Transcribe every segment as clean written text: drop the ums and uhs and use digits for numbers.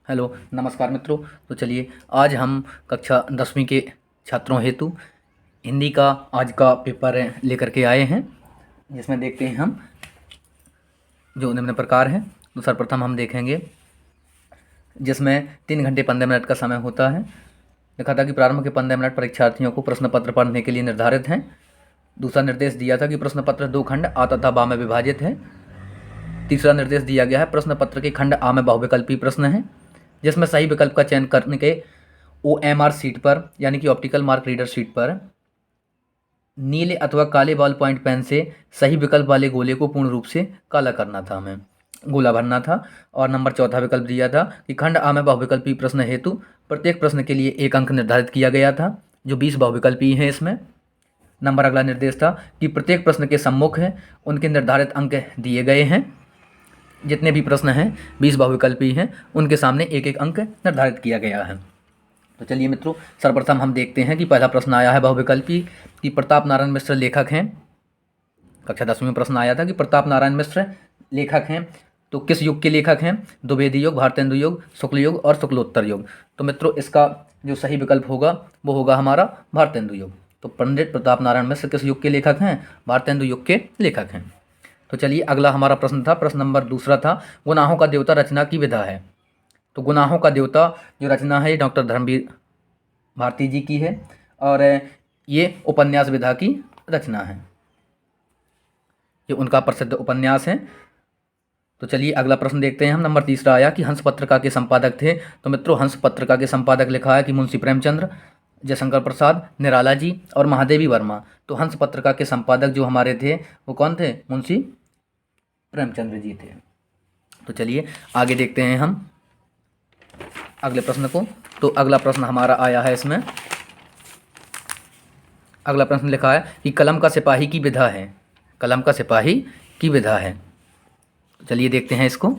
Hello नमस्कार मित्रों। तो चलिए आज हम कक्षा 10वीं के छात्रों हेतु हिंदी का आज का पेपर लेकर के आए हैं, जिसमें देखते हैं हम जो निम्न प्रकार है। तो सर्वप्रथम हम देखेंगे जिसमें 3 घंटे 15 मिनट का समय होता है। लिखा था कि प्रारंभ के 15 मिनट परीक्षार्थियों को प्रश्न पत्र पढ़ने के लिए निर्धारित हैं। दूसरा निर्देश दिया था कि प्रश्न पत्र 2 खंड आ तथा बा में विभाजित है। तीसरा निर्देश दिया गया है प्रश्न पत्र के खंड आ में बहुविकल्पी प्रश्न है, जिसमें सही विकल्प का चयन करने के OMR सीट पर यानी कि ऑप्टिकल मार्क रीडर सीट पर नीले अथवा काले बॉल पॉइंट पेन से सही विकल्प वाले गोले को पूर्ण रूप से काला करना था, हमें गोला भरना था। और नंबर चौथा विकल्प दिया था कि खंड आ में बहुविकल्पी प्रश्न हेतु प्रत्येक प्रश्न के लिए 1 अंक निर्धारित किया गया था, जो 20 बहुविकल्पी हैं इसमें। नंबर अगला निर्देश था कि प्रत्येक प्रश्न के सम्मुख है उनके निर्धारित अंक दिए गए हैं। जितने भी प्रश्न हैं 20 बहुविकल्पी हैं, उनके सामने 1-1 अंक निर्धारित किया गया है। तो चलिए मित्रों, सर्वप्रथम हम देखते हैं कि पहला प्रश्न आया है बहुविकल्पी कि प्रताप नारायण मिश्र लेखक हैं। कक्षा 10वीं में प्रश्न आया था कि प्रताप नारायण मिश्र लेखक हैं, तो किस युग के लेखक हैं? द्विवेदी युग, भारतेंदु युग, शुक्ल युग और शुक्लोत्तर युग। तो मित्रों इसका जो सही विकल्प होगा वो होगा हमारा भारतेंदु युग। तो पंडित प्रताप नारायण मिश्र किस युग के लेखक हैं? भारतेंदु युग के लेखक हैं। तो चलिए अगला हमारा प्रश्न था, प्रश्न नंबर दूसरा था गुनाहों का देवता रचना की विधा है। तो गुनाहों का देवता जो रचना है डॉक्टर धर्मवीर भारती जी की है और ये उपन्यास विधा की रचना है, ये उनका प्रसिद्ध उपन्यास है। तो चलिए अगला प्रश्न देखते हैं हम। नंबर तीसरा आया कि हंस पत्रिका के संपादक थे। तो मित्रों हंस पत्रिका के संपादक लिखा है कि मुंशी प्रेमचंद्र, जयशंकर प्रसाद, निराला जी और महादेवी वर्मा। तो हंस पत्रिका के संपादक जो हमारे थे वो कौन थे? मुंशी प्रेमचंद्र जी थे। तो चलिए आगे देखते हैं हम अगले प्रश्न को। तो अगला प्रश्न हमारा आया है इसमें, अगला प्रश्न लिखा है कि कलम का सिपाही की विधा है। कलम का सिपाही की विधा है। तो चलिए देखते हैं इसको।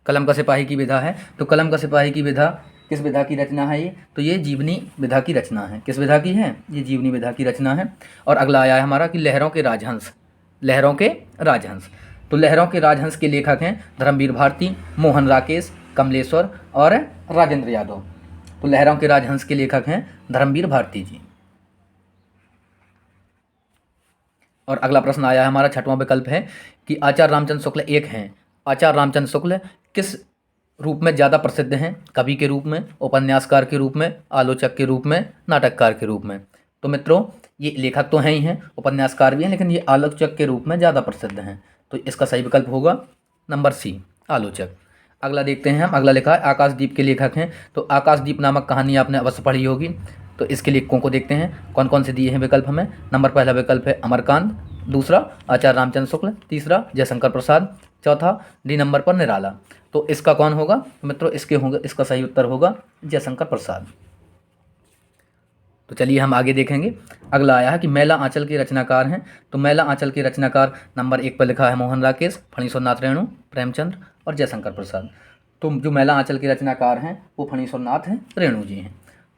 कलम का सिपाही की विधा है, तो कलम का सिपाही की विधा किस विधा की रचना है ये? तो ये जीवनी विधा की रचना है। किस विधा की है? ये जीवनी विधा की रचना है। और अगला आया है हमारा कि लहरों के राजहंस। लहरों के राजहंस, तो लहरों के राजहंस के लेखक हैं धर्मवीर भारती, मोहन राकेश, कमलेश्वर और राजेंद्र यादव। तो लहरों के राजहंस के लेखक हैं धर्मवीर भारती जी। और अगला प्रश्न आया है हमारा, छठवां विकल्प है कि आचार्य रामचंद्र शुक्ल एक हैं। आचार्य रामचंद्र शुक्ल किस रूप में ज़्यादा प्रसिद्ध हैं? कवि के रूप में, उपन्यासकार के रूप में, आलोचक के रूप में, नाटककार के रूप में। तो मित्रों ये लेखक तो हैं ही हैं, उपन्यासकार भी हैं, लेकिन ये आलोचक के रूप में ज़्यादा प्रसिद्ध हैं। तो इसका सही विकल्प होगा नंबर सी, आलोचक। अगला देखते हैं हम। अगला लिखा है आकाशदीप के लेखक हैं। तो आकाशदीप नामक कहानी आपने अवश्य पढ़ी होगी। तो इसके लेखकों को देखते हैं कौन कौन से दिए हैं विकल्प हमें। नंबर पहला विकल्प है अमरकांत, दूसरा आचार्य रामचंद्र शुक्ल, तीसरा जयशंकर प्रसाद, चौथा डी नंबर पर निराला। तो इसका कौन होगा? तो मित्रों इसके होंगे, इसका सही उत्तर होगा जयशंकर प्रसाद। तो चलिए हम आगे देखेंगे। अगला आया है कि मैला आंचल के रचनाकार हैं। तो मैला आंचल के रचनाकार नंबर 1 पर लिखा है मोहन राकेश, फणीश्वर नाथ रेणु, प्रेमचंद्र और जयशंकर प्रसाद। तो जो मैला आंचल के रचनाकार हैं वो फणीश्वर नाथ हैं, रेणु जी हैं।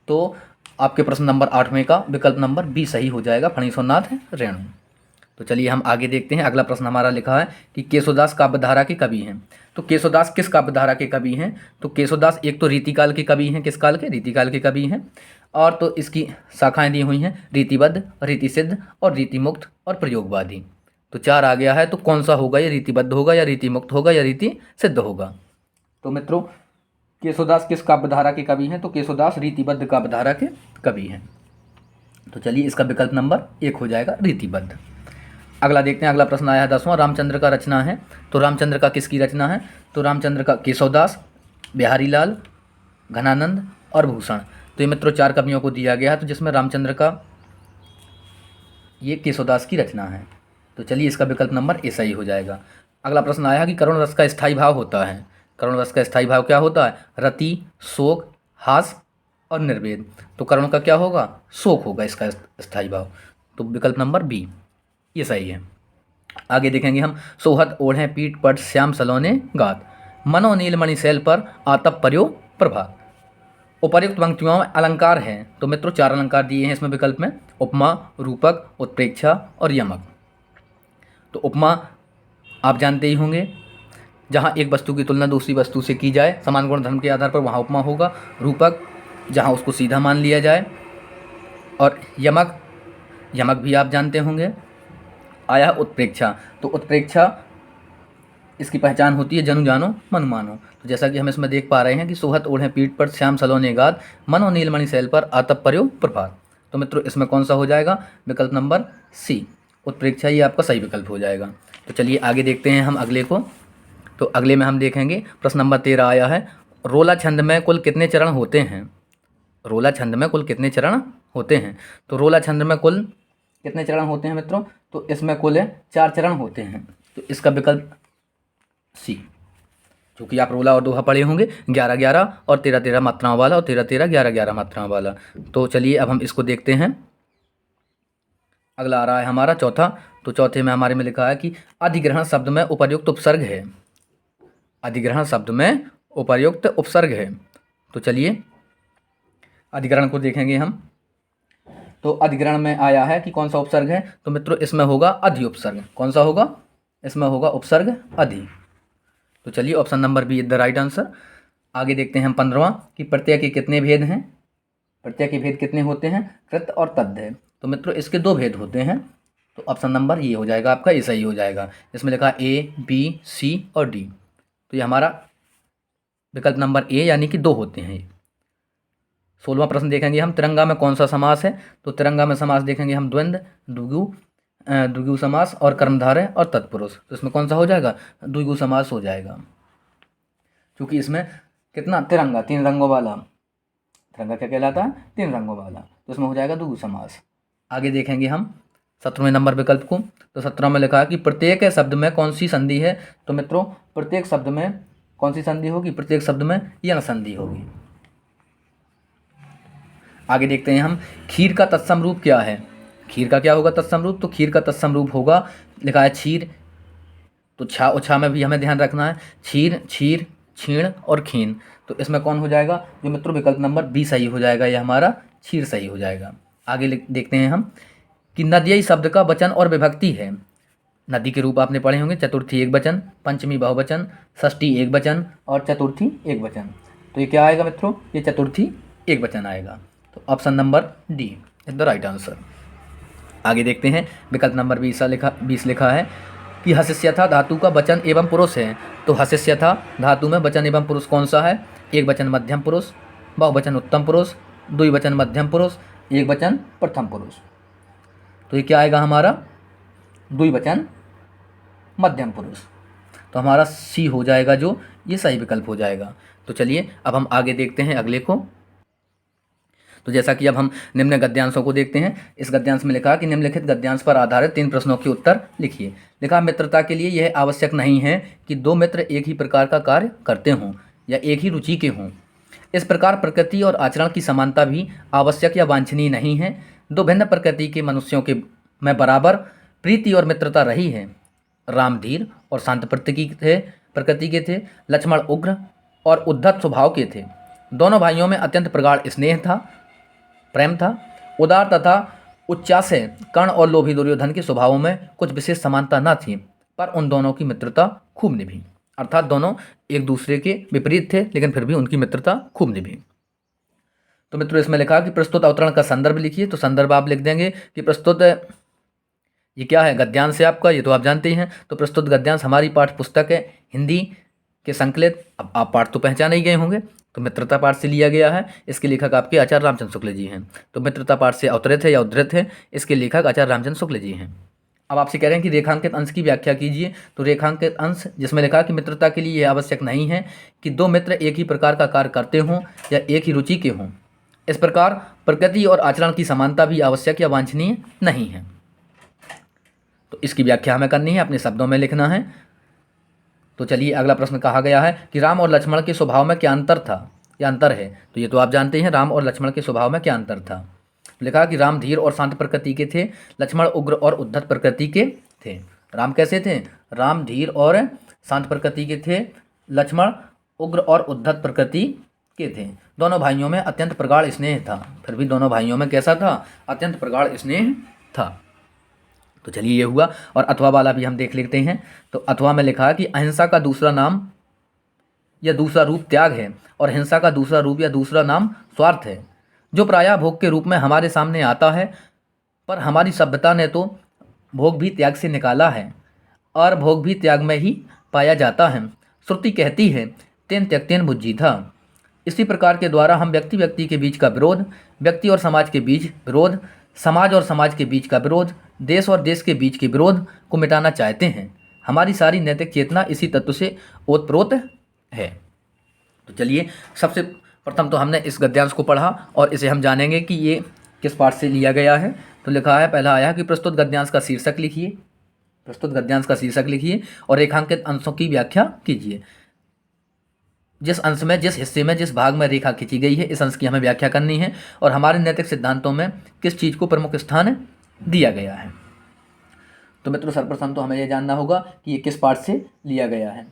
तो आपके प्रश्न नंबर 8 में का विकल्प नंबर बी सही हो जाएगा, फणीश्वर नाथ है, रेणु। तो चलिए हम आगे देखते हैं। अगला प्रश्न हमारा लिखा है कि केशोदास काव्यधारा के कवि हैं। तो केशोदास किस काव्यधारा के कवि हैं? तो केशोदास एक तो रीतिकाल के कवि हैं। किस काल के? रीतिकाल के कवि हैं। और तो इसकी शाखाएं दी हुई हैं रीतिबद्ध, रीतिसिद्ध और रीतिमुक्त और प्रयोगवादी। तो 4 आ गया है, तो कौन सा होगा? ये रीतिबद्ध होगा या रीतिमुक्त होगा या रीति सिद्ध होगा? तो मित्रों केशोदास किस काव्यधारा के कवि हैं? तो केशोदास रीतिबद्ध काव्यधारा के कवि हैं। तो चलिए इसका विकल्प नंबर 1 हो जाएगा, रीतिबद्ध। अगला देखते हैं। अगला प्रश्न आया है 10वां, रामचंद्र का रचना है। तो रामचंद्र का किसकी रचना है? तो रामचंद्र का केशवदास, बिहारी लाल, घनानंद और भूषण। तो ये मित्रों 4 कवियों को दिया गया है, तो जिसमें रामचंद्र का ये केशवदास की रचना है। तो चलिए इसका विकल्प नंबर ए सही हो जाएगा। अगला प्रश्न आया है कि करुण रस का स्थायी भाव होता है। करुण रस का स्थायी भाव क्या होता है? रति, शोक, हास और निर्वेद। तो करुण का क्या होगा? शोक होगा इसका स्थायी भाव। तो विकल्प नंबर बी ये सही है। आगे देखेंगे हम। सोहत ओढ़े पीठ पट श्याम सलोने गात, मनो नीलमणि शैल पर आतप पर्यो प्रभात। उपर्युक्त पंक्तियों में अलंकार हैं। तो मित्रों 4 अलंकार दिए हैं इसमें विकल्प में, उपमा, रूपक, उत्प्रेक्षा और यमक। तो उपमा आप जानते ही होंगे जहाँ एक वस्तु की तुलना दूसरी वस्तु से की जाए समान गुण धर्म के आधार पर, वहाँ उपमा होगा। रूपक, जहाँ उसको सीधा मान लिया जाए। और यमक, यमक भी आप जानते होंगे। आया उत्प्रेक्षा, तो उत्प्रेक्षा इसकी पहचान होती है जनु जानो मन मानो। तो जैसा कि हम इसमें देख पा रहे हैं कि सोहत ओढ़े पीठ पर श्याम सलोने गाद, मनो नीलमणि शैल पर आतप पर्यो प्रभात। तो मित्रों इसमें कौन सा हो जाएगा? विकल्प नंबर सी, उत्प्रेक्षा, ये आपका सही विकल्प हो जाएगा। तो चलिए आगे देखते हैं हम अगले को। तो अगले में हम देखेंगे प्रश्न नंबर 13 आया है, रोला छंद में कुल कितने चरण होते हैं? रोला छंद में कुल कितने चरण होते हैं? तो रोला छंद में कुल कितने चरण होते हैं मित्रों? तो इसमें कुल 4 चरण होते हैं। तो इसका विकल्प सी, क्योंकि आप रोला और दोहा पढ़े होंगे, 11-11 और 13-13 मात्राओं वाला और 13-13 11-11 मात्राओं वाला। तो चलिए अब हम इसको देखते हैं। अगला आ रहा है हमारा चौथा। तो चौथे में हमारे में लिखा है कि अधिग्रहण शब्द में उपर्युक्त उपसर्ग है। अधिग्रहण शब्द में उपर्युक्त उपसर्ग है। तो चलिए अधिग्रहण को देखेंगे हम। तो अधिग्रहण में आया है कि कौन सा उपसर्ग है? तो मित्रों इसमें होगा अधि उपसर्ग। कौन सा होगा? इसमें होगा उपसर्ग अधि। तो चलिए option number B is the right answer. आगे देखते हैं हम 15वां कि प्रत्यय के कितने भेद हैं? प्रत्यय के भेद कितने होते हैं? कृत और तद्ध है। तो मित्रों इसके 2 भेद होते हैं। तो ऑप्शन नंबर ये हो जाएगा आपका, ये सही हो जाएगा। इसमें लिखा ए, बी, सी और डी। तो ये हमारा विकल्प नंबर ए यानी कि 2 होते हैं। 16वां प्रश्न देखेंगे हम, तिरंगा में कौन सा समास है? तो तिरंगा में समास देखेंगे हम द्वंद्व, द्विगु समास और कर्मधारय और तत्पुरुष। तो इसमें कौन सा हो जाएगा? द्विगु समास हो जाएगा, क्योंकि इसमें कितना तिरंगा, 3 रंगों वाला। तिरंगा क्या कहलाता है? 3 रंगों वाला। तो इसमें हो जाएगा द्विगु समास। आगे देखेंगे हम 17वें नंबर विकल्प को। तो 17 में लिखा है कि प्रत्येक शब्द में कौन सी संधि है? तो मित्रों प्रत्येक शब्द में कौन सी संधि होगी? प्रत्येक शब्द में यण संधि होगी। आगे देखते हैं हम, खीर का तत्सम रूप क्या है? खीर का क्या होगा तत्सम रूप? तो खीर का तत्सम रूप होगा, लिखा है क्षीर। तो छा और छा में भी हमें ध्यान रखना है, क्षीर, क्षीर, क्षीण और खीन। तो इसमें कौन हो जाएगा? जो मित्रों विकल्प नंबर बी सही हो जाएगा, यह हमारा क्षीर सही हो जाएगा। आगे देखते हैं हम कि नद्यई शब्द का वचन और विभक्ति है। नदी के रूप आपने पढ़े होंगे, चतुर्थी एक वचन, पंचमी बहुवचन, षष्ठी एक वचन और चतुर्थी एक वचन। तो ये क्या आएगा मित्रों? ये चतुर्थी एक वचन आएगा। तो option number D is the right answer. आगे देखते हैं विकल्प नंबर 20 लिखा है कि हसिष्यथा धातु का वचन एवं पुरुष है। तो हसिष्यथा धातु में वचन एवं पुरुष कौन सा है? एक वचन मध्यम पुरुष, बहुवचन उत्तम पुरुष, द्विवचन मध्यम पुरुष, एक वचन प्रथम पुरुष। तो ये क्या आएगा हमारा? द्विवचन मध्यम पुरुष। तो हमारा सी हो जाएगा, जो ये सही विकल्प हो जाएगा। तो चलिए अब हम आगे देखते हैं अगले को। तो जैसा कि अब हम निम्न गद्यांशों को देखते हैं। इस गद्यांश में लिखा कि निम्नलिखित गद्यांश पर आधारित 3 प्रश्नों के उत्तर लिखिए। लिखा, मित्रता के लिए यह आवश्यक नहीं है कि 2 मित्र एक ही प्रकार का कार्य करते हों या एक ही रुचि के हों। इस प्रकार प्रकृति और आचरण की समानता भी आवश्यक या वांछनीय नहीं है। 2 भिन्न प्रकृति के मनुष्यों के में बराबर प्रीति और मित्रता रही है। राम धीर और शांत प्रकृति के थे, लक्ष्मण उग्र और उद्धत स्वभाव के थे। दोनों भाइयों में अत्यंत प्रगाढ़ स्नेह था, प्रेम था। उदार तथा उच्चासय कर्ण और लोभी दुर्योधन के स्वभावों में कुछ विशेष समानता न थी, पर उन दोनों की मित्रता खूब निभी। अर्थात दोनों एक दूसरे के विपरीत थे, लेकिन फिर भी उनकी मित्रता खूब निभी। तो मित्रों इसमें लिखा कि प्रस्तुत अवतरण का संदर्भ लिखिए। तो संदर्भ आप लिख देंगे कि प्रस्तुत, ये क्या है? गद्यांश है आपका, ये तो आप जानते ही हैं। तो प्रस्तुत गद्यांश हमारी पाठ्य पुस्तक है हिंदी के संकलित। अब आप पाठ तो पहचान ही गए होंगे। तो मित्रता पाठ से लिया गया है। इसके लेखक आपके आचार्य रामचंद्र शुक्ल जी हैं। तो मित्रता पाठ से अवतरित है या उद्धृत है, इसके लेखक आचार्य रामचंद्र शुक्ल जी हैं। अब आपसे कह रहे हैं कि रेखांकित अंश की व्याख्या कीजिए। तो रेखांकित अंश जिसमें लिखा कि मित्रता के लिए यह आवश्यक नहीं है कि 2 मित्र एक ही प्रकार का कार्य करते हों या एक ही रुचि के हों। इस प्रकार प्रकृति और आचरण की समानता भी आवश्यक या वांछनीय नहीं है। तो इसकी व्याख्या हमें करनी है, अपने शब्दों में लिखना है। तो चलिए अगला प्रश्न कहा गया है कि राम और लक्ष्मण के स्वभाव में क्या अंतर था या अंतर है? तो ये तो आप जानते हैं, राम और लक्ष्मण के स्वभाव में क्या अंतर था। लिखा कि राम धीर और शांत प्रकृति के थे, लक्ष्मण उग्र और उद्धत प्रकृति के थे। राम कैसे थे? राम धीर और शांत प्रकृति के थे, लक्ष्मण उग्र और उद्धत प्रकृति के थे। दोनों भाइयों में अत्यंत प्रगाढ़ स्नेह था। फिर भी दोनों भाइयों में कैसा था? अत्यंत प्रगाढ़ स्नेह था। तो चलिए ये हुआ। और अथवा वाला भी हम देख लेते हैं। तो अथवा में लिखा है कि अहिंसा का दूसरा नाम या दूसरा रूप त्याग है और हिंसा का दूसरा रूप या दूसरा नाम स्वार्थ है, जो प्रायः भोग के रूप में हमारे सामने आता है, पर हमारी सभ्यता ने तो भोग भी त्याग से निकाला है और भोग भी त्याग में ही पाया जाता है। श्रुति कहती है तेन त्यक्तेन भुज्जीथा। इसी प्रकार के द्वारा हम व्यक्ति व्यक्ति के बीच का विरोध, व्यक्ति और समाज के बीच विरोध, समाज और समाज के बीच का विरोध, देश और देश के बीच के विरोध को मिटाना चाहते हैं। हमारी सारी नैतिक चेतना इसी तत्व से ओतप्रोत है। तो चलिए सबसे प्रथम तो हमने इस गद्यांश को पढ़ा और इसे हम जानेंगे कि ये किस पाठ से लिया गया है। तो लिखा है, पहला आया कि प्रस्तुत गद्यांश का शीर्षक लिखिए, प्रस्तुत गद्यांश का शीर्षक लिखिए और रेखांकित अंशों की व्याख्या कीजिए। जिस अंश में, जिस हिस्से में, जिस भाग में रेखा खींची गई है, इस अंश की हमें व्याख्या करनी है और हमारे नैतिक सिद्धांतों में किस चीज़ को प्रमुख स्थान दिया गया है। तो मित्रों सर्वप्रथम तो हमें यह जानना होगा कि ये किस पाठ से लिया गया है।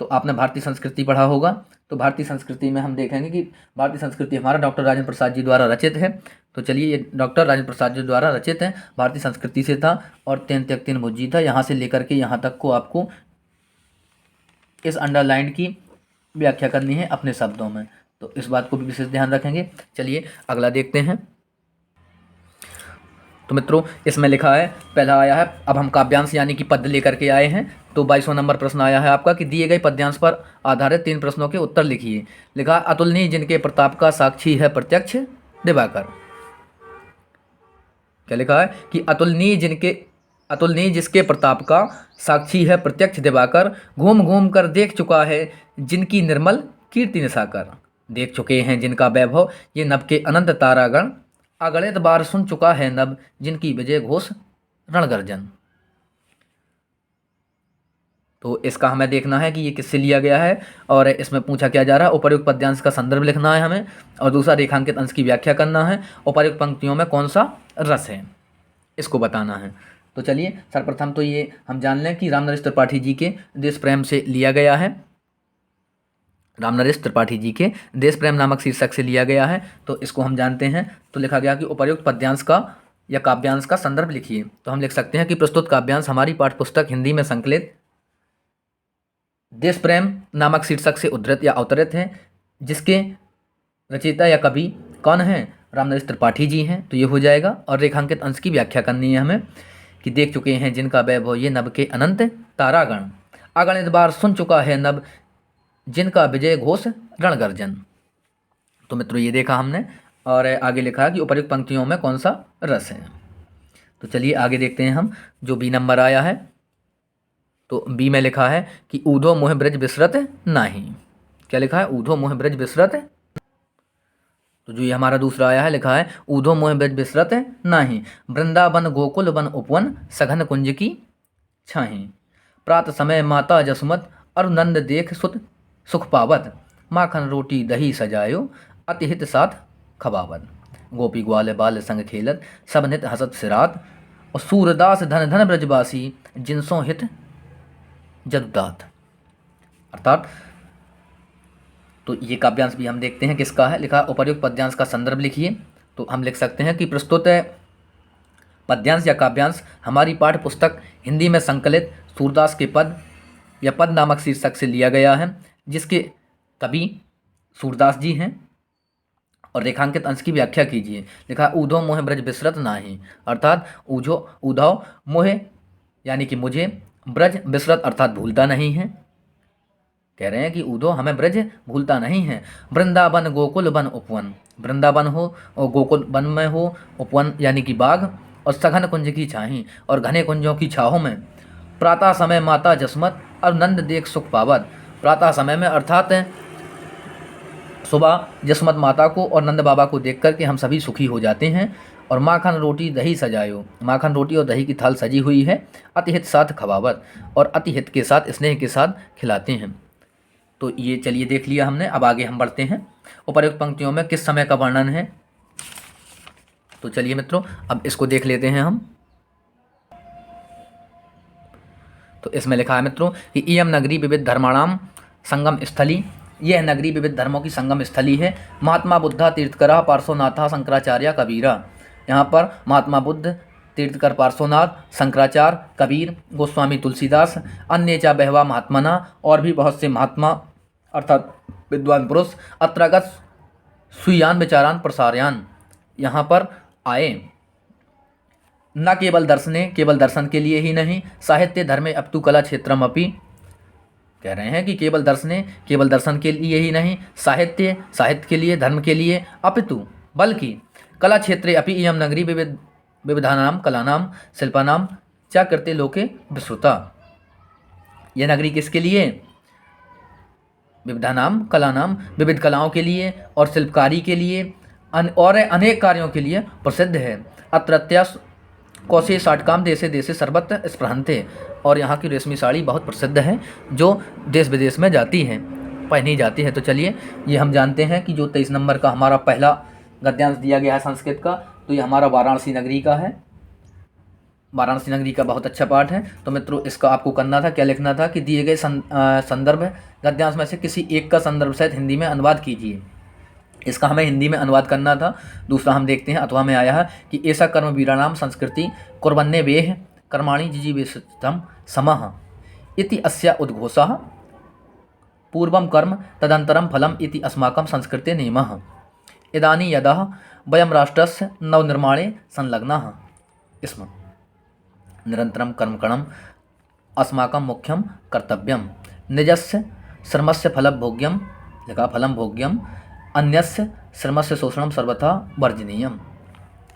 तो आपने भारतीय संस्कृति पढ़ा होगा। तो भारतीय संस्कृति में हम देखेंगे कि भारतीय संस्कृति हमारा डॉक्टर राजेंद्र प्रसाद जी द्वारा रचित है। तो चलिए ये डॉक्टर राजेंद्र प्रसाद जी द्वारा रचित है, भारतीय संस्कृति से था और तेन त्यक्तेन भुज्जीथा यहाँ से लेकर के यहाँ तक को आपको इस अंडरलाइन की व्याख्या करनी है अपने शब्दों में। तो इस बात को भी विशेष ध्यान रखेंगे। चलिए अगला देखते हैं। तो मित्रों इसमें लिखा है, पहला आया है, अब हम काव्यांश यानी कि पद्य लेकर के आए हैं। तो 22वां नंबर प्रश्न आया है आपका कि दिए गए पद्यांश पर आधारित 3 प्रश्नों के उत्तर लिखिए। लिखा, अतुलनीय जिनके प्रताप का साक्षी है प्रत्यक्ष दिवाकर। क्या लिखा है कि अतुलनीय जिसके प्रताप का साक्षी है प्रत्यक्ष दिवाकर, घूम घूम कर देख चुका है जिनकी निर्मल कीर्ति निशाकर। देख चुके हैं जिनका वैभव ये नभ के अनंत तारागण, अगणित बार सुन चुका है नभ जिनकी विजय घोष रणगर्जन। तो इसका हमें देखना है कि ये किससे लिया गया है और इसमें पूछा क्या जा रहा है। उपर्युक्त पद्यांश का संदर्भ लिखना है हमें और दूसरा रेखांकित अंश की व्याख्या करना है। उपर्युक्त पंक्तियों में कौन सा रस है इसको बताना है। तो चलिए सर्वप्रथम तो ये हम जान लें कि रामनरेश त्रिपाठी जी के देश प्रेम से लिया गया है। रामनरेश त्रिपाठी जी के देश प्रेम नामक शीर्षक से लिया गया है। तो इसको हम जानते हैं। तो लिखा गया कि उपर्युक्त पद्यांश का या काव्यांश का संदर्भ लिखिए। तो हम लिख सकते हैं कि प्रस्तुत काव्यांश हमारी पाठ्यपुस्तक हिंदी में संकलित देश प्रेम नामक शीर्षक से उद्धृत या अवतरित है, जिसके रचयिता या कवि कौन है, रामनरेश त्रिपाठी जी हैं। तो ये हो जाएगा। और रेखांकित अंश की व्याख्या करनी है हमें कि देख चुके हैं जिनका वैभव ये नभ के अनंत तारागण, अगणित बार सुन चुका है नभ जिनका विजय घोष रणगर्जन। तो मित्रों ये देखा हमने और आगे लिखा है कि उपर्युक्त पंक्तियों में कौन सा रस है। तो चलिए आगे देखते हैं हम जो बी नंबर आया है। तो बी में लिखा है कि ऊधो मोह ब्रज बिसरत नाही। क्या लिखा है, ऊधो मोह ब्रज बिसरत। तो जो ये हमारा दूसरा आया है लिखा है ऊधो मोह ब्रज बिसरत नाही, वृंदावन गोकुल वन उपवन सघन कुंज की छाही। प्रात समय माता जसुमत और नंद देख सुत सुख पावत, माखन रोटी दही सजायो अति हित साथ खबावत। गोपी ग्वाल बाल संग खेलत सब नित हसत सिरात, और सूरदास धन धन ब्रजवासी जिनसों हित जदुदात। अर्थात तो ये काव्यांश भी हम देखते हैं किसका है। लिखा उपर्युक्त पद्यांश का संदर्भ लिखिए। तो हम लिख सकते हैं कि प्रस्तुत पद्यांश या काव्यांश हमारी पाठ्य पुस्तक हिंदी में संकलित सूरदास के पद या पद नामक शीर्षक से लिया गया है, जिसके कवि सूरदास जी हैं। और रेखांकित अंश की व्याख्या कीजिए। लिखा ऊधो मोह ब्रज बिसरत नाही, अर्थात ऊधव मोह यानी कि मुझे, ब्रज बिसरत अर्थात भूलता नहीं है। कह रहे हैं कि ऊधो हमें ब्रज भूलता नहीं है। वृंदावन गोकुल वन उपवन, वृंदावन हो और गोकुल वन में हो, उपवन यानी कि बाग, और सघन कुंज की छाही और घने कुंजों की छाहों में। प्रातः समय माता जसमत और नंद देख सुख पावत। प्रातः समय में अर्थात सुबह जसमत माता को और नंद बाबा को देख करके हम सभी सुखी हो जाते हैं। और माखन रोटी दही सजायो, माखन रोटी और दही की थाल सजी हुई है। अतिहित साथ खबावत, और अतिहित के साथ स्नेह के साथ खिलाते हैं। तो ये चलिए देख लिया हमने। अब आगे हम बढ़ते हैं। उपर्युक्त पंक्तियों में किस समय का वर्णन है। तो चलिए मित्रों अब इसको देख लेते हैं हम। तो इसमें लिखा है मित्रों कि इयम नगरी विविध धर्माणाम संगम स्थली, यह नगरी विविध धर्मों की संगम स्थली है। महात्मा बुद्धा तीर्थकरा पार्श्वनाथा शंकराचार्य कबीरा। यहाँ पर महात्मा बुद्ध तीर्थकर पार्श्वनाथ, शंकराचार्य, कबीर, गोस्वामी तुलसीदास, अन्य चा बहवा महात्मना, और भी बहुत से महात्मा अर्थात विद्वान पुरुष अत्रागत सुयान विचारान प्रसारयान यहाँ पर आए। न केवल दर्शने, केवल दर्शन के लिए ही नहीं, साहित्य धर्मे अपितु कला क्षेत्रम अपि, कह रहे हैं कि केवल दर्शने, केवल दर्शन के लिए ही नहीं, साहित्य के लिए, धर्म के लिए, अपितु बल्कि कला क्षेत्रे अपि इयं नगरी विविधानाम कलानाम शिल्पानाम चा करते लोके विश्रुता। यह नगरी किसके लिए? विविधानाम कलानाम, विविध कलाओं के लिए और शिल्पकारी के लिए और अनेक कार्यों के लिए प्रसिद्ध है। अत्रत्या कौशे साटकाम देशे देशे सर्वत्र स्पृहन्ते, और यहाँ की रेशमी साड़ी बहुत प्रसिद्ध है जो देश विदेश में जाती है, पहनी जाती है। तो चलिए ये हम जानते हैं कि जो 23 नंबर का हमारा पहला गद्यांश दिया गया है संस्कृत का, तो ये हमारा वाराणसी नगरी का है। वाराणसी नगरी का बहुत अच्छा पाठ है। तो मित्रों इसका आपको करना था, क्या लिखना था कि दिए गए संदर्भ गद्यांश में से किसी एक का संदर्भ सहित हिंदी में अनुवाद कीजिए। इसका हमें हिंदी में अनुवाद करना था। दूसरा हम देखते हैं अथवा में आया है कि ऐसा कर्म वीराणाम संस्कृति कुर्वन्ने वेह कर्माणि जिजीवेशतम समः इति अस्य उद्घोषः पूर्वं कर्म तदंतरम फलम इति अस्माकं संस्कृते नियमः। इदानीं यदा वयं राष्ट्रस्य नवनिर्माणे संलग्नाः स्मः निरन्तरं कर्मकणम् अस्माकं मुख्यं कर्तव्यं निजस्य श्रमस्य फलभोग्यं, लिखा फलं भोग्यम, अन्यस्य श्रमस्य शोषणं सर्वथा वर्जनीयम्।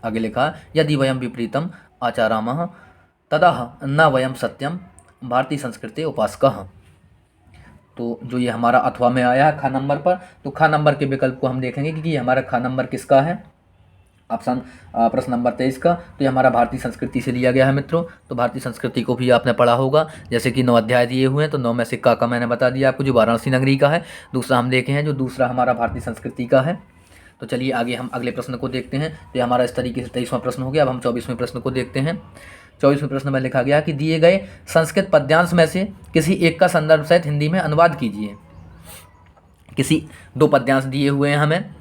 आगे लिखा यदि वयं विपरीतम् आचरामः तदा न वयं सत्यम भारतीय संस्कृति उपासकः। तो जो ये हमारा अथवा में आया है खा नंबर पर, तो खा नंबर के विकल्प को हम देखेंगे कि ये हमारा खा नंबर किसका है, ऑप्शन प्रश्न नंबर 23 का। तो ये हमारा भारतीय संस्कृति से लिया गया है मित्रों। तो भारतीय संस्कृति को भी आपने पढ़ा होगा, जैसे कि 9 अध्याय दिए हुए हैं, तो 9 में से का मैंने बता दिया आपको जो वाराणसी नगरी का है। दूसरा हम देखे हैं जो दूसरा हमारा भारतीय संस्कृति का है। तो चलिए आगे हम अगले प्रश्न को देखते हैं। तो ये हमारा इस तरीके से 23वां प्रश्न हो गया। अब हम 24वें प्रश्न को देखते हैं। 24वें प्रश्न में लिखा गया कि दिए गए संस्कृत पद्यांश में से किसी एक का संदर्भ सहित हिंदी में अनुवाद कीजिए। किसी 2 पद्यांश दिए हुए हैं हमें,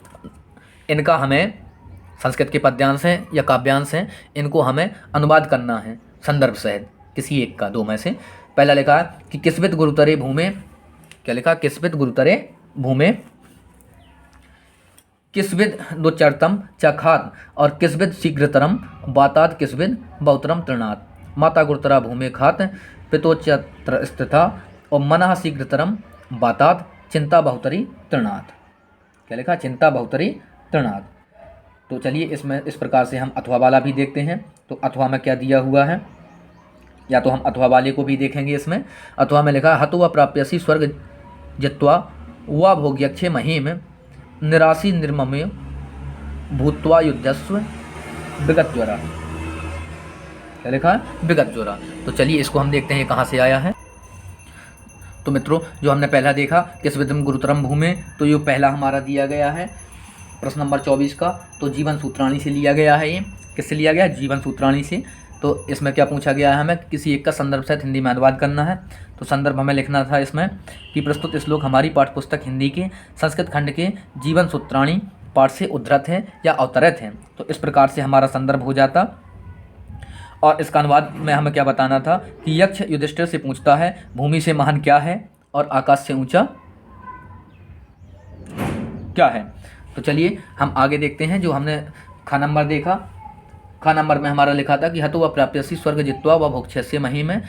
इनका हमें संस्कृत के पद्यांश हैं या काव्यांश हैं, इनको हमें अनुवाद करना है संदर्भ सहित किसी एक का 2 में से। पहला लिखा है कि किस्वित गुरुतरे भूमे, क्या लिखा, किस्वित गुरुतरे भूमे किस्विद दुचरतम चखात और किस्विद शीघ्रतरम बातात किस्विद बहुतरम तृणात माता गुरुतरा भूमे खात पितोच्चत्र स्थिता और मनः शीघ्रतरम बातात चिंता बहुतरी तृणात। क्या लिखा, चिंता बहुतरी तृणात। तो चलिए इसमें इस प्रकार से हम अथवा वाला भी देखते हैं। तो अथवा में क्या दिया हुआ है, या तो हम अथवा वाले को भी देखेंगे। इसमें अथवा में लिखा हतु व प्राप्यसी स्वर्ग जित्वा व भोग्यक्षे महीम निराशी निर्ममे भूत्वा युद्धस्व विगत ज्वरा। क्या लिखा है, विगत ज्वरा। तो चलिए इसको हम देखते हैं कहाँ से आया है। तो मित्रों जो हमने पहला देखा किस्विदम गुरुतरम भूमे, तो ये पहला हमारा दिया गया है प्रश्न नंबर 24 का। तो जीवन सूत्राणी से लिया गया है। ये किससे लिया गया है, जीवन सूत्राणी से। तो इसमें क्या पूछा गया है, हमें किसी एक का संदर्भ सहित हिंदी में अनुवाद करना है। तो संदर्भ हमें लिखना था इसमें कि प्रस्तुत श्लोक हमारी पाठ्यपुस्तक हिंदी के संस्कृत खंड के जीवन सूत्राणी पाठ से उद्धृत है या अवतरित है। तो इस प्रकार से हमारा संदर्भ हो जाता। और इसका अनुवाद में हमें क्या बताना था कि यक्ष युधिष्ठिर से पूछता है भूमि से महान क्या है और आकाश से ऊंचा क्या है। तो चलिए हम आगे देखते हैं। जो हमने खा नंबर देखा, खा नंबर में हमारा लिखा था कि हतु व प्राप्यसी स्वर्ग जित्वा व भोक्ष्यस्य मही में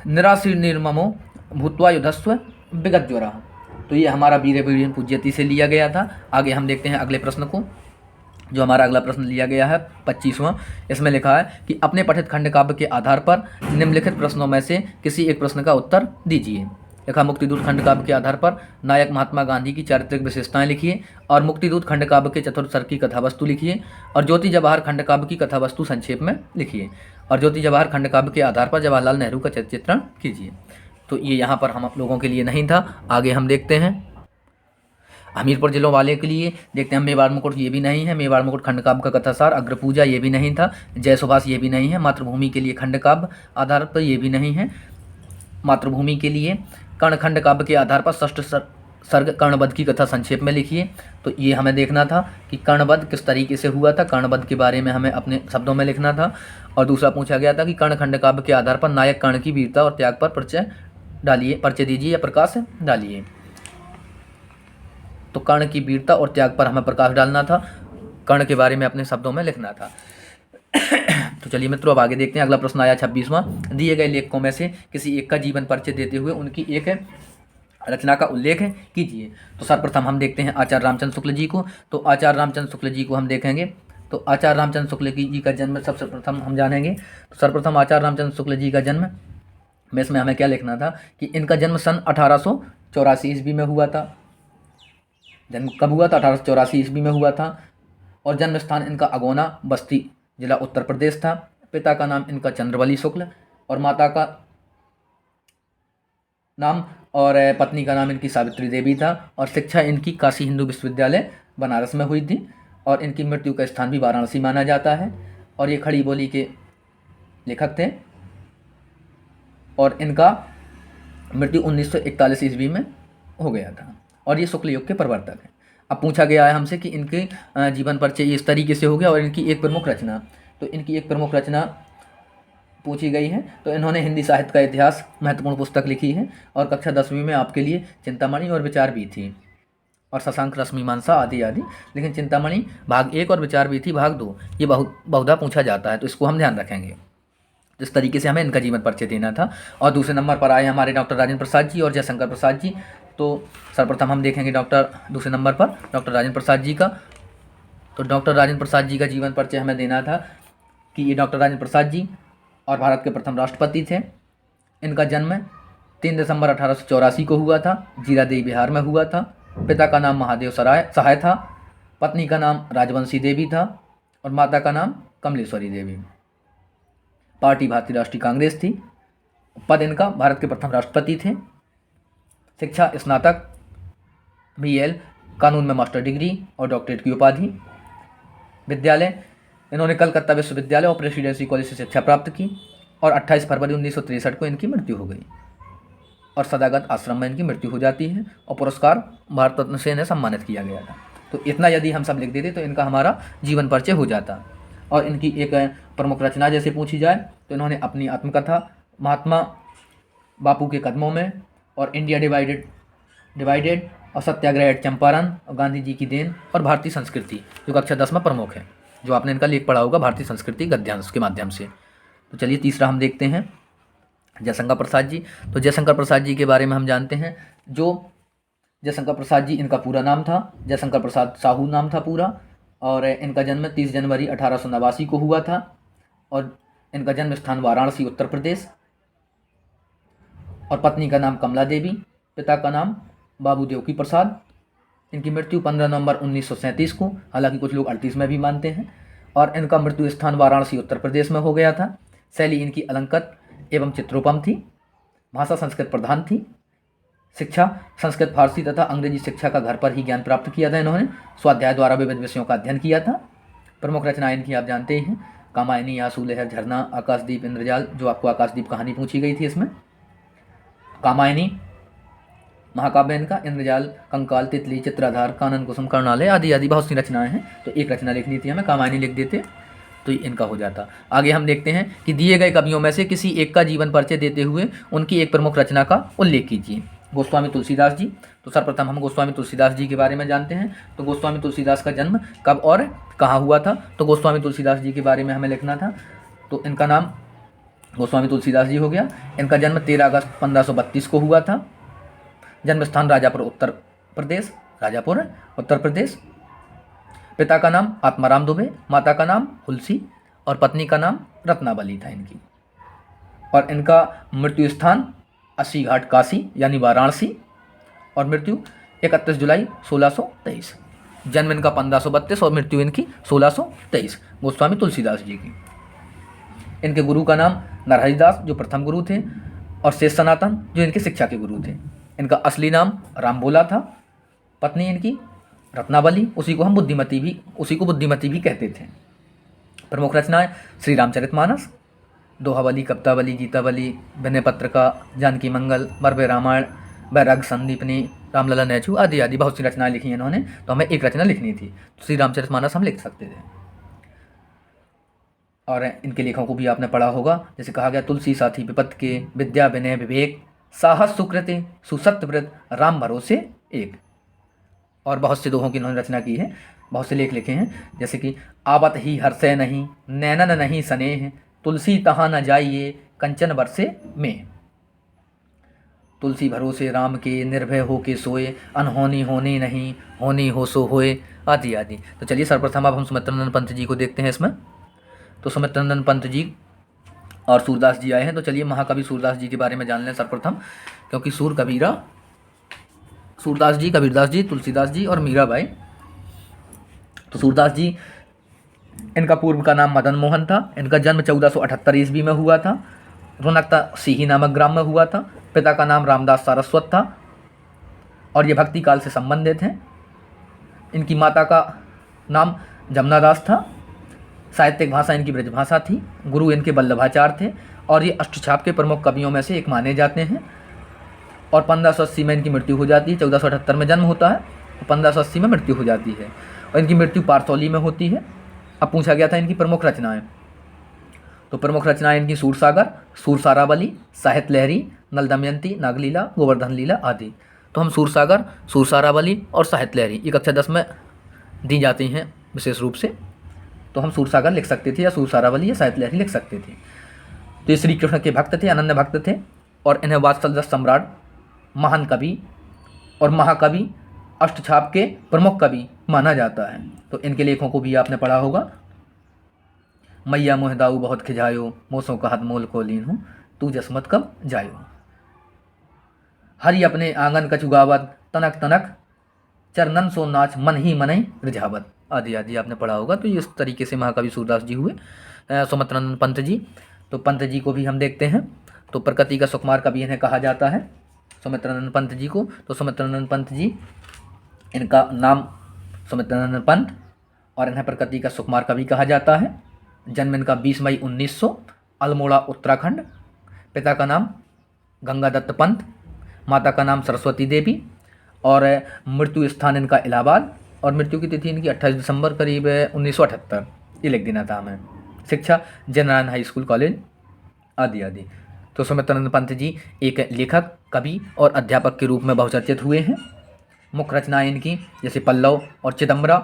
निराशी निर्ममो भूत्वा युधस्व विगत ज्वरा। तो ये हमारा वीर वीर्यं पूज्यति से लिया गया था। आगे हम देखते हैं अगले प्रश्न को। जो हमारा अगला प्रश्न लिया गया है 25वां, इसमें लिखा है कि अपने पठित खंड काव्य के आधार पर निम्नलिखित प्रश्नों में से किसी एक प्रश्न का उत्तर दीजिए। लिखा मुक्तिदूत खंड काव्य के आधार पर नायक महात्मा गांधी की चारित्रिक विशेषताएं लिखिए और मुक्तिदूत खंड काव्य के चतुर्थ सर्ग की कथा वस्तु लिखिए और ज्योति जवाहर खंड काव्य की कथा वस्तु संक्षेप में लिखिए और ज्योति जवाहर खंड काव्य के आधार पर जवाहरलाल नेहरू का चित्रण कीजिए। तो ये यहाँ पर हम आप लोगों के लिए नहीं था। आगे हम देखते हैं हमीरपुर जिलों वाले के लिए देखते हैं। मेवाड़ मुकुट ये भी नहीं है। मेवाड़ मुकुट खंड काव्य का कथासार। अग्रपूजा ये भी नहीं था। जय सुभाष ये भी नहीं है। मातृभूमि के लिए खंड काव्य आधार पर ये भी नहीं है। मातृभूमि के लिए कर्ण खंड काव्य के आधार पर सर्ग कर्णवध की कथा संक्षेप में लिखिए। तो ये हमें देखना था कि कर्णवध किस तरीके से हुआ था, कर्णवध के बारे में हमें अपने शब्दों में लिखना था। और दूसरा पूछा गया था कि कर्ण खंड काव्य के आधार पर नायक कर्ण की वीरता और त्याग पर परिचय दीजिए या प्रकाश डालिए। तो कर्ण की वीरता और त्याग पर हमें प्रकाश डालना था, कर्ण के बारे में अपने शब्दों में लिखना था। तो चलिए मित्रों, अब आगे देखते हैं। अगला प्रश्न आया 26वां। दिए गए लेखकों में से किसी एक का जीवन परिचय देते हुए उनकी एक रचना का उल्लेख कीजिए। तो सर्वप्रथम हम देखते हैं आचार्य रामचंद्र शुक्ल जी को। तो आचार्य रामचंद्र शुक्ल जी को हम देखेंगे। तो आचार्य रामचंद्र शुक्ल जी का जन्म सबसे प्रथम हम जानेंगे। तो सर्वप्रथम आचार्य रामचंद्र शुक्ल जी का जन्म में इसमें हमें क्या लिखना था कि इनका जन्म सन 1884 ईस्वी में हुआ था। जन्म कब हुआ था? 1884 ईस्वी में हुआ था। और जन्म स्थान इनका अगोना बस्ती जिला उत्तर प्रदेश था। पिता का नाम इनका चंद्रवली शुक्ल और माता का नाम और पत्नी का नाम इनकी सावित्री देवी था। और शिक्षा इनकी काशी हिंदू विश्वविद्यालय बनारस में हुई थी। और इनकी मृत्यु का स्थान भी वाराणसी माना जाता है। और ये खड़ी बोली के लेखक थे। और इनका मृत्यु 1941 ईस्वी में हो गया था। और ये शुक्ल युग के प्रवर्तक हैं। अब पूछा गया है हमसे कि इनके जीवन परिचय इस तरीके से हो गया और इनकी एक प्रमुख रचना। तो इनकी एक प्रमुख रचना पूछी गई है। तो इन्होंने हिंदी साहित्य का इतिहास महत्वपूर्ण पुस्तक लिखी है। और कक्षा 10वीं में आपके लिए चिंतामणि और विचार भी थी, और शशांक रश्मिमांसा आदि आदि। लेकिन चिंतामणि भाग 1 और विचार भी थी भाग 2। ये बहुधा पूछा जाता है, तो इसको हम ध्यान रखेंगे। जिस तरीके से हमें इनका जीवन परिचय देना था। और दूसरे नंबर पर आए हमारे डॉक्टर राजेंद्र प्रसाद जी और जयशंकर प्रसाद जी। तो सर्वप्रथम हम देखेंगे दूसरे नंबर पर डॉक्टर राजेंद्र प्रसाद जी का। तो डॉक्टर राजेंद्र प्रसाद जी का जीवन परिचय हमें देना था कि ये डॉक्टर राजेंद्र प्रसाद जी और भारत के प्रथम राष्ट्रपति थे। इनका जन्म 3 दिसंबर 1884 को हुआ था। जीरादेई बिहार में हुआ था। पिता का नाम महादेव सहाय था। पत्नी का नाम राजवंशी देवी था और माता का नाम कमलेश्वरी देवी। पार्टी भारतीय राष्ट्रीय कांग्रेस थी। पद इनका भारत के प्रथम राष्ट्रपति थे। शिक्षा स्नातक, BL, कानून में मास्टर डिग्री और डॉक्टरेट की उपाधि। विद्यालय इन्होंने कलकत्ता विश्वविद्यालय और प्रेसिडेंसी कॉलेज से शिक्षा प्राप्त की। और 28 फरवरी 1963 को इनकी मृत्यु हो गई। और सदागत आश्रम में इनकी मृत्यु हो जाती है। और पुरस्कार भारत रत्न से इन्हें सम्मानित किया गया था। तो इतना यदि हम सब लिख देते तो इनका हमारा जीवन परिचय हो जाता। और इनकी एक प्रमुख रचना जैसे पूछी जाए तो इन्होंने अपनी आत्मकथा, महात्मा बापू के कदमों में, और इंडिया डिवाइडेड और सत्याग्रह एट चंपारण और गांधी जी की देन और भारतीय संस्कृति, जो कक्षा 10 में प्रमुख है, जो आपने इनका लेख पढ़ा होगा भारतीय संस्कृति गद्यांश के माध्यम से। तो चलिए तीसरा हम देखते हैं जयशंकर प्रसाद जी। तो जयशंकर प्रसाद जी के बारे में हम जानते हैं। जो जयशंकर प्रसाद जी, इनका पूरा नाम था जयशंकर प्रसाद साहू नाम था पूरा। और इनका जन्म 30 जनवरी 1889 को हुआ था। और इनका जन्म स्थान वाराणसी उत्तर प्रदेश। और पत्नी का नाम कमला देवी, पिता का नाम बाबू देवकी प्रसाद। इनकी मृत्यु 15 नवंबर 1937 को, हालांकि कुछ लोग 38 में भी मानते हैं। और इनका मृत्यु स्थान वाराणसी उत्तर प्रदेश में हो गया था। शैली इनकी अलंकृत एवं चित्रोपम थी। भाषा संस्कृत प्रधान थी। शिक्षा संस्कृत, फारसी तथा अंग्रेजी शिक्षा का घर पर ही ज्ञान प्राप्त किया था इन्होंने। स्वाध्याय द्वारा विविध विषयों का अध्ययन किया था। प्रमुख रचनाएं इनकी आप जानते ही हैं, कामायनी, आंसू लहर, झरना, आकाशदीप, इंद्रजाल, जो आपको आकाशदीप कहानी पूछी गई थी इसमें, कामायनी महाकाव्य इनका, इंद्रजाल, कंकाल, तितली, चित्राधार, कानन कुसुम, कर्णालय आदि आदि बहुत सी रचनाएं हैं। तो एक रचना लिखनी थी हमें, कामायनी लिख देते तो इनका हो जाता। आगे हम देखते हैं कि दिए गए कवियों में से किसी एक का जीवन परिचय देते हुए उनकी एक प्रमुख रचना का उल्लेख कीजिए। गोस्वामी तुलसीदास जी। तो सर्वप्रथम हम गोस्वामी तुलसीदास जी के बारे में जानते हैं। तो गोस्वामी तुलसीदास का जन्म कब और कहाँ हुआ था? तो गोस्वामी तुलसीदास जी के बारे में हमें लिखना था। तो इनका नाम गोस्वामी तुलसीदास जी हो गया। इनका जन्म 13 अगस्त 1532 को हुआ था। जन्म स्थान राजापुर उत्तर प्रदेश। पिता का नाम आत्माराम दुबे, माता का नाम हुलसी और पत्नी का नाम रत्नावली था इनकी। और इनका मृत्यु स्थान 80 घाट काशी यानी वाराणसी। और मृत्यु 31 जुलाई 1623। जन्म इनका 1532 और मृत्यु इनकी 1623। गोस्वामी तुलसीदास जी की। इनके गुरु का नाम नरहरिदास, जो प्रथम गुरु थे, और शेष सनातन, जो इनके शिक्षा के गुरु थे। इनका असली नाम रामबोला था। पत्नी इनकी रत्नावली, उसी को बुद्धिमती भी कहते थे। प्रमुख रचनाएं श्री रामचरितमानस, दोहावली, कवितावली, गीतावली, विनय पत्रिका, जानकी मंगल, बरबे रामायण, बैराग संदीपनी, रामलला नेचू आदि आदि बहुत सी रचनाएं लिखी हैं इन्होंने। तो हमें एक रचना लिखनी थी, तो श्री रामचरितमानस हम लिख सकते थे। और इनके लेखों को भी आपने पढ़ा होगा, जैसे कहा गया तुलसी साथी विपत के, विद्या विनय विवेक, साहस सुकृति, सुसत्यव्रत, राम भरोसे एक। और बहुत से दोहों की इन्होंने रचना की है, बहुत से लेख लिखे हैं, जैसे कि आवत ही हर्षय नहीं, नैनन नहीं स्नेह, तुलसी तहाँ न जाइए, कंचन बरसे में। तुलसी भरोसे राम के, निर्भय हो के सोए, अनहोनी होनी नहीं, होनी हो सो होए आदि आदि। तो चलिए सर्वप्रथम अब हम सुमित्रानंद पंत जी को देखते हैं इसमें। तो सुमित्रानंद पंत जी और सूरदास जी आए हैं, तो चलिए महाकवि सूरदास जी के बारे में जान लें सर्वप्रथम, क्योंकि सूर कबीरा सूरदास जी, कबीरदास जी, तुलसीदास जी और मीराबाई। तो सूरदास जी, इनका पूर्व का नाम मदन मोहन था। इनका जन्म 1478 ईस्वी में हुआ था। रोनकता सीही नामक ग्राम में हुआ था। पिता का नाम रामदास सारस्वत था और ये भक्ति काल से संबंधित हैं। इनकी माता का नाम जमुना दास था। साहित्यिक भाषा इनकी ब्रजभाषा थी। गुरु इनके वल्लभाचार्य थे और ये अष्टछाप के प्रमुख कवियों में से एक माने जाते हैं। और 1580 में इनकी मृत्यु हो जाती है। 1478 में जन्म होता है और 1580 में मृत्यु हो जाती है और इनकी मृत्यु पारसौली में होती है। अब पूछा गया था इनकी प्रमुख रचनाएं, तो प्रमुख रचनाएं इनकी सूरसागर, सूरसारावली, साहित्य लहरी, नल दमयंती, नागलीला, गोवर्धन लीला आदि। तो हम सूरसागर, सूरसारावली और साहित्य लहरी ये कक्षा 10 में दी जाती हैं विशेष रूप से, तो हम सूरसागर लिख सकते थे या सूरसारावली या साहित्य लहरी लिख सकते थे। तो ये श्री कृष्ण के भक्त थे, अनन्य भक्त थे और इन्हें वात्सल रस सम्राट, महान कवि और महाकवि, अष्टछाप के प्रमुख कवि माना जाता है। तो इनके लेखों को भी आपने पढ़ा होगा। मैया मोहदाऊ बहुत खिजायो, मोसों का हाथ मोल को लीन हूँ, तू जसमत कब जायो। हरि अपने आंगन कछुगावत, तनक तनक चरणन सो नाच, मन ही मनई रिझावत आदि आदि आपने पढ़ा होगा। तो इस तरीके से महाकवि सूरदास जी हुए। सुमित्रानंद पंत जी, तो पंत जी को भी हम देखते हैं। तो प्रकृति का सुकुमार कवि इन्हें कहा जाता है, सुमित्रानंद पंत जी को। तो सुमित्रानंद पंत जी, इनका नाम सुमित्रानंद पंत और इन्हें प्रकृति का सुकुमार कवि कहा जाता है। जन्म इनका 20 मई 1900, अल्मोड़ा उत्तराखंड। पिता का नाम गंगादत्त पंत, माता का नाम सरस्वती देवी और मृत्यु स्थान इनका इलाहाबाद और मृत्यु की तिथि इनकी 28 दिसंबर करीब 1978, ये लिख देना था हमें। शिक्षा जयनारायण हाई स्कूल कॉलेज आदि आदि। तो सुमित्रानंद पंत जी एक लेखक, कवि और अध्यापक के रूप में बहुचर्चित हुए हैं। मुख्य रचनाएं इनकी जैसे पल्लव और चिदम्बरा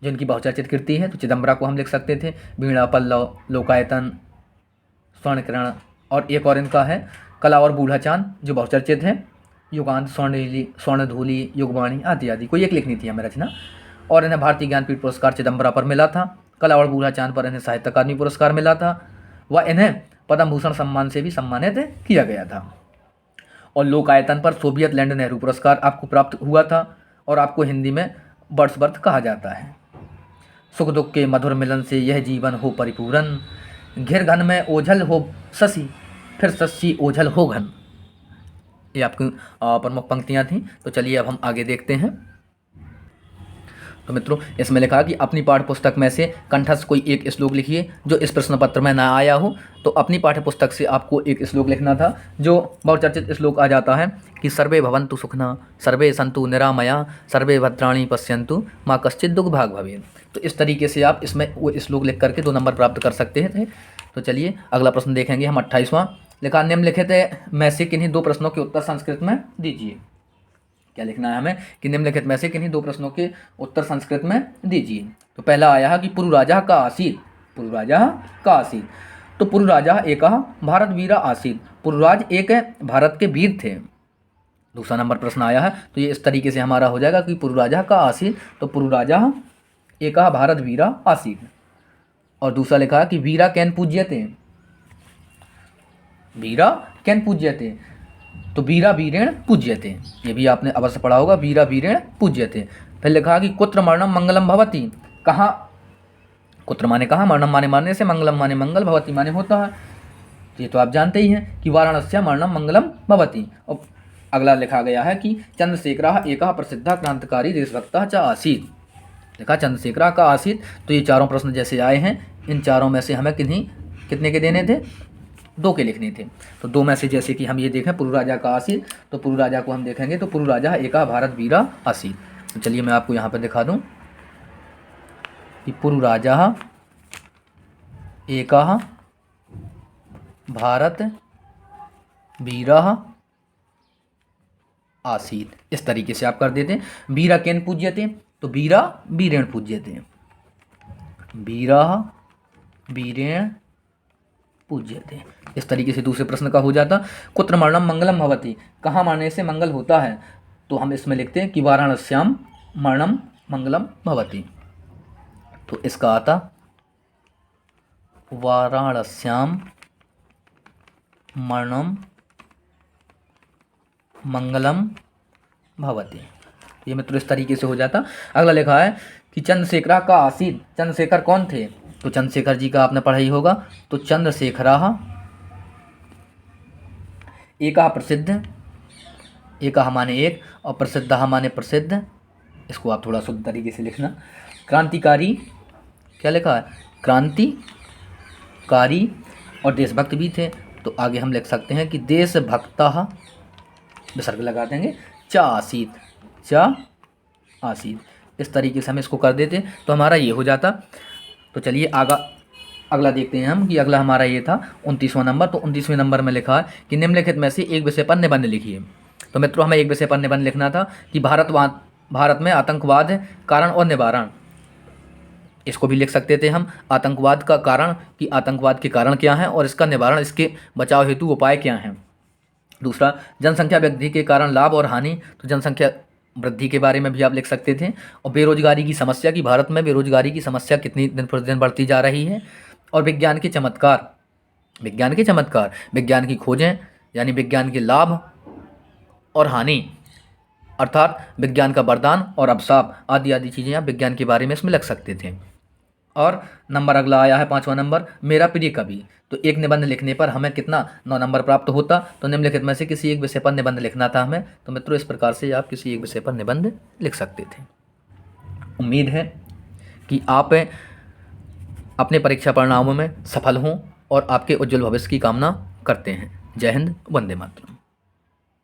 जो इनकी बहुचर्चित कृति है। तो चिदम्बरा को हम लिख सकते थे, वीणा, पल्लव, लोकायतन, स्वर्णकिरण और एक और इनका है कला और बूढ़ा चांद जो बहुचर्चित है। युगांत, स्वर्णिली, स्वर्णधूली, युगवाणी आदि आदि। कोई एक लिखनी थी हमें रचना। और इन्हें भारतीय ज्ञानपीठ पुरस्कार चिदम्बरा पर मिला था। कला और बूढ़ा चांद पर इन्हें साहित्य अकादमी पुरस्कार मिला था व इन्हें पद्म भूषण सम्मान से भी सम्मानित किया गया था। और लोकायतन पर सोवियत लैंड नेहरू पुरस्कार आपको प्राप्त हुआ था और आपको हिंदी में वर्ड्सवर्थ कहा जाता है। सुख दुख के मधुर मिलन से यह जीवन हो परिपूरन, घिर घन में ओझल हो शशि, फिर शशि ओझल हो घन। ये आपकी प्रमुख पंक्तियाँ थीं। तो चलिए अब हम आगे देखते हैं। तो मित्रों, इसमें लिखा कि अपनी पाठ्य पुस्तक में से कंठस्थ कोई एक श्लोक लिखिए जो इस प्रश्न पत्र में ना आया हो। तो अपनी पाठ्य पुस्तक से आपको एक श्लोक लिखना था जो बहुचर्चित श्लोक आ जाता है कि सर्वे भवन्तु सुखना, सर्वे सन्तु निरामया, सर्वे भद्राणि पश्यन्तु, माँ कश्चित् दुःख भाग् भवेत्। तो इस तरीके से आप इसमें वो श्लोक लिख करके 2 नंबर प्राप्त कर सकते थे। तो चलिए अगला प्रश्न देखेंगे हम। 28वां लिखा, निम्नलिखित में से किन्हीं 2 प्रश्नों के उत्तर संस्कृत में दीजिए। क्या लिखना है हमें कि निम्नलिखित में से किन्हीं 2 प्रश्नों के उत्तर संस्कृत में दीजिए। तो पहला आया है कि पुरु राजा का आसीत, पुरु राजा का आसीत। तो पुरु राजा एक भारत वीरा आसीत, पुरुराज एक भारत के वीर थे। दूसरा नंबर प्रश्न आया है, तो ये इस तरीके से हमारा हो जाएगा कि पुरु राजा का आसीत, तो पुरु राजा एक भारत वीरा आसीत। और दूसरा लिखा है कि वीरा कैन पूज्यते, वीरा कैन पूज्यते, तो वीरा वीरेण पूज्यते, ये भी आपने अवश्य पढ़ा होगा, वीरा वीरेण पूज्यते। फिर लिखा कि कुत्र मरणम मंगलम भवति, कहाँ, कुत्र माने कहाँ, मरणम माने मारने से, मंगलम माने मंगल, भवति माने होता है। ये तो आप जानते ही हैं कि वाराणस्य मरणम मंगलम भवति। और अगला लिखा गया है कि चंद्रशेखर एक प्रसिद्ध क्रांतिकारी देशभक्त च आसीत, लिखा चंद्रशेखर का आसीत। तो ये चारों प्रश्न जैसे आए हैं, इन चारों में से हमें कितने के देने थे, 2 के लिखने थे। तो 2 में से जैसे कि हम ये देखें पुरु राजा का आसीत, तो पुरु राजा को हम देखेंगे तो पुरु राजा एका भारत वीरा आसीत। तो चलिए मैं आपको यहाँ पर दिखा दूँ कि पुरु राजा एका भारत वीरा आसीत। इस तरीके से आप कर देते हैं। वीरा केन पूज्यते, तो वीरा वीरेण पूज्यते, वीरा वीरेण पूज्यते। इस तरीके से दूसरे प्रश्न का हो जाता। कुत्र मरणम मंगलम भवति, कहाँ मरने से मंगल होता है, तो हम इसमें लिखते हैं कि वाराणस्याम मरणम मंगलम भवति। तो इसका आता वाराणस्याम मरणम मंगलम भवति। ये मित्रों इस तरीके से हो जाता। अगला लिखा है कि चंद्रशेखर का आसीत, चंद्रशेखर कौन थे, तो चंद्रशेखर जी का आपने पढ़ा ही होगा। तो चंद्रशेखरः एका प्रसिद्ध, एका माने एक और प्रसिद्धः माने प्रसिद्ध, इसको आप थोड़ा शुद्ध तरीके से लिखना। क्रांतिकारी, क्या लिखा है, क्रांतिकारी और देशभक्त भी थे। तो आगे हम लिख सकते हैं कि देशभक्तः, विसर्ग लगा देंगे, च आसीत, च आसीत। इस तरीके से हम इसको कर देते तो हमारा ये हो जाता। तो चलिए अगला देखते हैं हम कि अगला हमारा ये था 29वां नंबर। तो 29वें नंबर में लिखा है कि निम्नलिखित में से एक विषय पर निबंध लिखिए। तो मित्रों हमें एक विषय पर निबंध लिखना था कि भारत में आतंकवाद कारण और निवारण। इसको भी लिख सकते थे हम आतंकवाद का कारण, कि आतंकवाद के कारण क्या हैं और इसका निवारण, इसके बचाव हेतु उपाय क्या हैं। दूसरा, जनसंख्या वृद्धि के कारण लाभ और हानि, तो जनसंख्या वृद्धि के बारे में भी आप लिख सकते थे। और बेरोजगारी की समस्या, कि भारत में बेरोजगारी की समस्या कितनी दिन प्रतिदिन बढ़ती जा रही है। और विज्ञान के चमत्कार, विज्ञान के चमत्कार, विज्ञान की खोजें यानी विज्ञान के लाभ और हानि, अर्थात विज्ञान का वरदान और अभिशाप आदि आदि चीज़ें आप विज्ञान के बारे में इसमें लिख सकते थे। और नंबर अगला आया है 5वां नंबर, मेरा प्रिय कवि। तो एक निबंध लिखने पर हमें कितना 9 नंबर प्राप्त होता। तो निम्नलिखित में से किसी एक विषय पर निबंध लिखना था हमें। तो मित्रों इस प्रकार से आप किसी एक विषय पर निबंध लिख सकते थे। उम्मीद है कि आप अपने परीक्षा परिणामों में सफल हों और आपके उज्जवल भविष्य की कामना करते हैं। जय हिंद, वंदे मातरम।